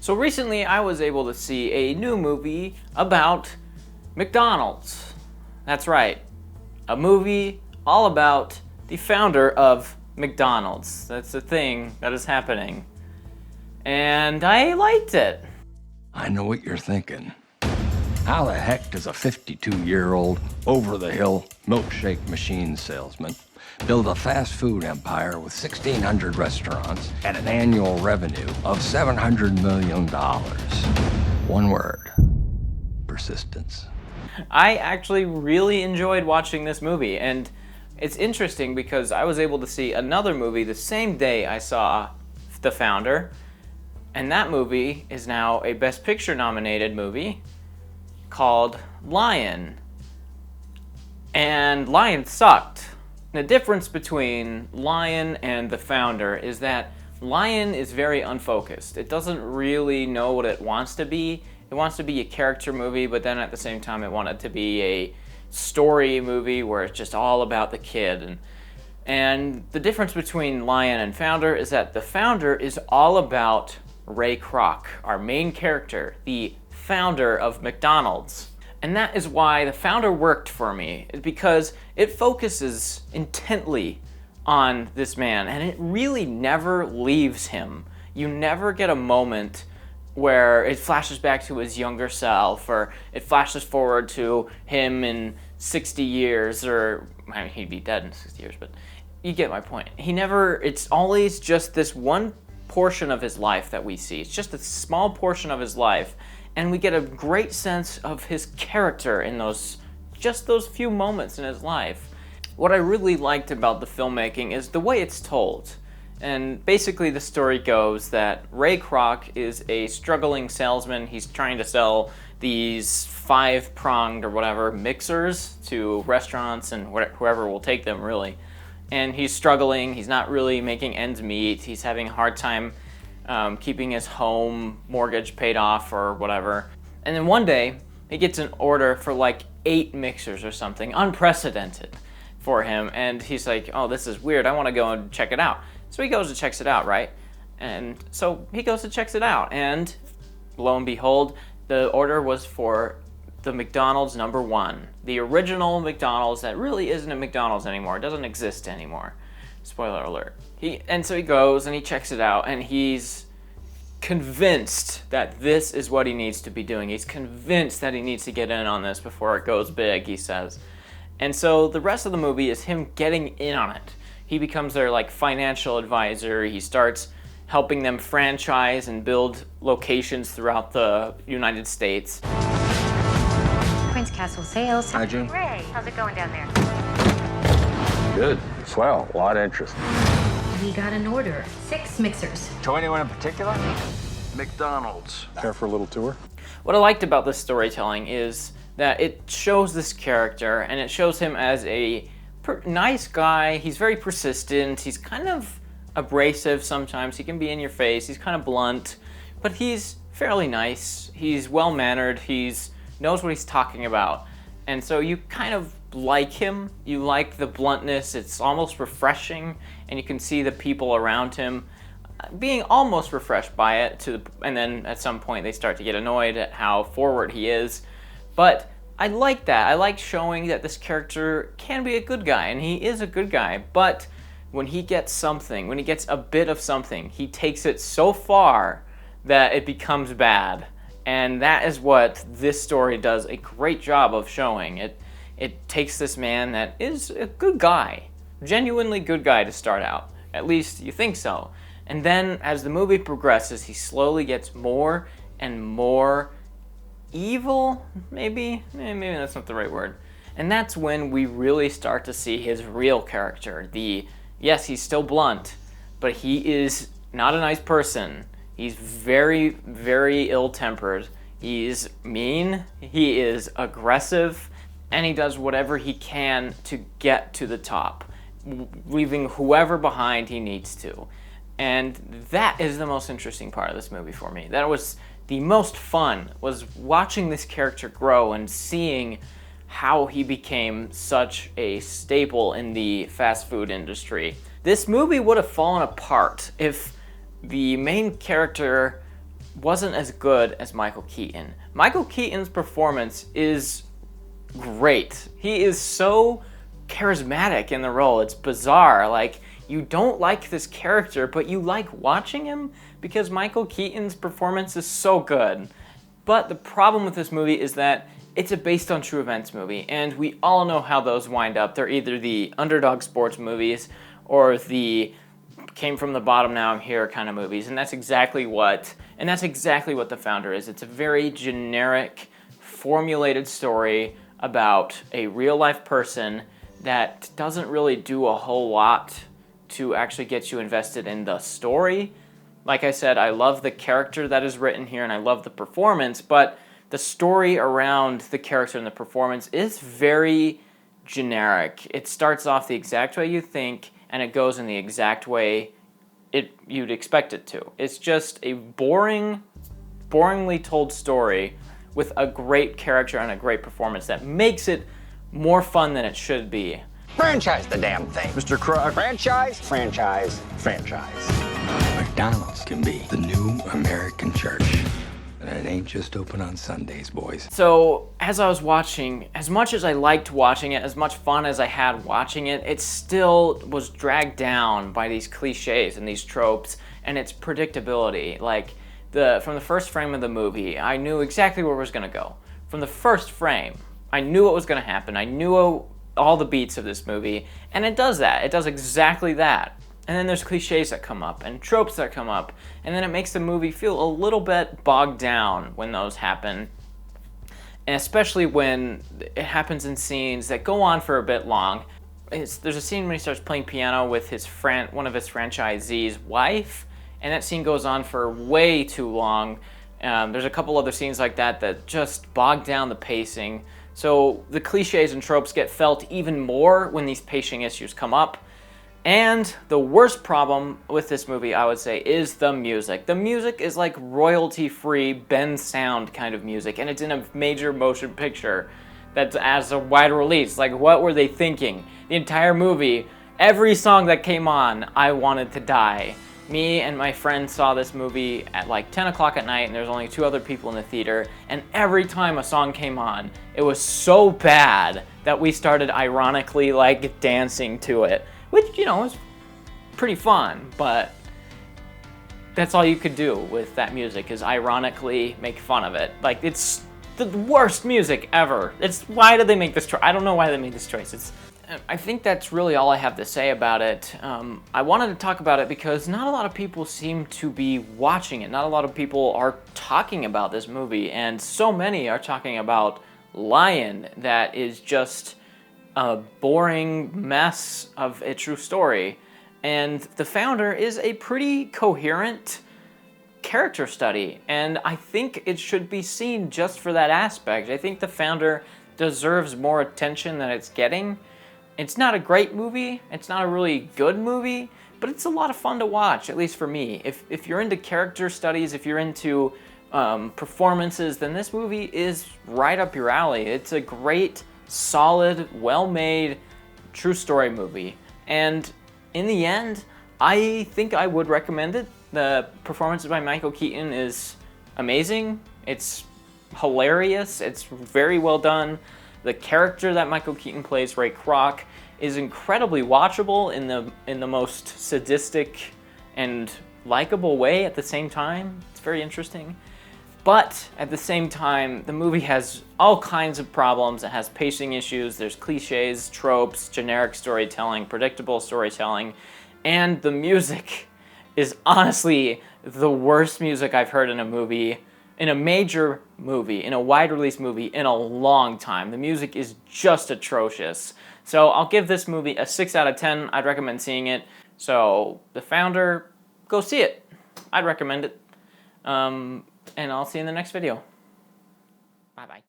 So recently I was able to see a new movie about McDonald's. That's right, a movie all about the founder of McDonald's. That's a thing that is happening. And I liked it. I know what you're thinking. How the heck does a 52-year-old, over-the-hill milkshake machine salesman build a fast food empire with 1,600 restaurants and an annual revenue of $700 million? One word: persistence. I actually really enjoyed watching this movie, and it's interesting because I was able to see another movie the same day I saw The Founder, and that movie is now a Best Picture nominated movie called Lion. And Lion sucked. The difference between Lion and The Founder is that Lion is very unfocused. It doesn't really know what it wants to be. It wants to be a character movie, but then at the same time it wanted to be a story movie where it's just all about the kid. And the difference between Lion and Founder is that The Founder is all about Ray Kroc, our main character, the founder of McDonald's. And that is why The Founder worked for me, because it focuses intently on this man, and it really never leaves him. You never get a moment where it flashes back to his younger self, or it flashes forward to him in 60 years, or, I mean, he'd be dead in 60 years, but you get my point. It's always just this one portion of his life that we see. It's just a small portion of his life, and we get a great sense of his character in those few moments in his life. What I really liked about the filmmaking is the way it's told. And basically the story goes that Ray Kroc is a struggling salesman. He's trying to sell these 5-pronged or whatever mixers to restaurants and whoever will take them, really. And he's struggling. He's not really making ends meet. He's having a hard time keeping his home mortgage paid off or whatever. And then one day, he gets an order for like 8 mixers or something, unprecedented for him. And he's like, oh, this is weird. I want to go and check it out. So he goes and checks it out, right? And so he goes and checks it out. And lo and behold, the order was for the McDonald's #1. The original McDonald's that really isn't a McDonald's anymore. It doesn't exist anymore. Spoiler alert. And so he goes and he checks it out, and he's convinced that this is what he needs to be doing. He's convinced that he needs to get in on this before it goes big, he says. And so the rest of the movie is him getting in on it. He becomes their like financial advisor. He starts helping them franchise and build locations throughout the United States. Prince Castle Sales. Hi, June. Ray, how's it going down there? Good. Swell. A lot of interest. We got an order. 6 mixers. To anyone in particular? McDonald's. Care for a little tour? What I liked about this storytelling is that it shows this character, and it shows him as a nice guy. He's very persistent. He's kind of abrasive sometimes. He can be in your face. He's kind of blunt, but he's fairly nice. He's well-mannered. He knows what he's talking about. And so you kind of like him. You like the bluntness. It's almost refreshing, and you can see the people around him being almost refreshed by it, and then at some point they start to get annoyed at how forward he is. But I like that. I like showing that this character can be a good guy, and he is a good guy, but when he gets a bit of something, he takes it so far that it becomes bad. And that is what this story does a great job of showing. It takes this man that is a good guy, genuinely good guy to start out. At least you think so. And then as the movie progresses, he slowly gets more and more evil, maybe that's not the right word. And that's when we really start to see his real character. Yes, he's still blunt, but he is not a nice person. He's very, very ill-tempered. He's mean, he is aggressive, and he does whatever he can to get to the top, leaving whoever behind he needs to. And that is the most interesting part of this movie for me. That was the most fun, was watching this character grow and seeing how he became such a staple in the fast food industry. This movie would have fallen apart if the main character wasn't as good as Micheal Keaton. Micheal Keaton's performance is great. He is so charismatic in the role. It's bizarre. Like, you don't like this character, but you like watching him because Micheal Keaton's performance is so good. But the problem with this movie is that it's a based on true events movie, and we all know how those wind up. They're either the underdog sports movies or the came from the bottom, now I'm here kind of movies, and that's exactly what The Founder is. It's a very generic, formulated story about a real-life person that doesn't really do a whole lot to actually get you invested in the story. Like I said, I love the character that is written here, and I love the performance, but the story around the character and the performance is very generic. It starts off the exact way you think, and it goes in the exact way you'd expect it to. It's just a boringly told story with a great character and a great performance that makes it more fun than it should be. Franchise the damn thing. Mr. Croc. Franchise, franchise, franchise. McDonald's can be the new American church. And it ain't just open on Sundays, boys. So, as I was watching, as much as I liked watching it, as much fun as I had watching it, it still was dragged down by these cliches and these tropes and its predictability. Like, from the first frame of the movie, I knew exactly where it was gonna go. From the first frame, I knew what was gonna happen. I knew all the beats of this movie, and it does that. It does exactly that. And then there's cliches that come up and tropes that come up, and then it makes the movie feel a little bit bogged down when those happen. And especially when it happens in scenes that go on for a bit long. There's a scene when he starts playing piano with one of his franchisee's wife, and that scene goes on for way too long. There's a couple other scenes like that just bog down the pacing. So the cliches and tropes get felt even more when these pacing issues come up. And the worst problem with this movie, I would say, is the music. The music is like royalty-free Ben sound kind of music, and it's in a major motion picture that's as a wide release. Like, what were they thinking? The entire movie, every song that came on, I wanted to die. Me and my friend saw this movie at like 10 o'clock at night, and there's only 2 other people in the theater, and every time a song came on, it was so bad that we started ironically like dancing to it. Which, you know, is pretty fun, but that's all you could do with that music, is ironically make fun of it. Like, it's the worst music ever. Why did they make this choice? I don't know why they made this choice. I think that's really all I have to say about it. I wanted to talk about it because not a lot of people seem to be watching it. Not a lot of people are talking about this movie, and so many are talking about Lion that is just a boring mess of a true story. And The Founder is a pretty coherent character study, and I think it should be seen just for that aspect. I think The Founder deserves more attention than it's getting. It's not a great movie, it's not a really good movie, but it's a lot of fun to watch, at least for me. If you're into character studies, if you're into performances, then this movie is right up your alley. It's a great, solid, well-made, true story movie. And in the end, I think I would recommend it. The performance by Micheal Keaton is amazing. It's hilarious. It's very well done. The character that Micheal Keaton plays, Ray Kroc, is incredibly watchable in the most sadistic and likable way at the same time. It's very interesting. But at the same time, the movie has all kinds of problems. It has pacing issues, there's cliches, tropes, generic storytelling, predictable storytelling, and the music is honestly the worst music I've heard in a movie, in a major movie, in a wide release movie, in a long time. The music is just atrocious. So I'll give this movie a 6 out of 10. I'd recommend seeing it. So The Founder, go see it. I'd recommend it. And I'll see you in the next video. Bye-bye.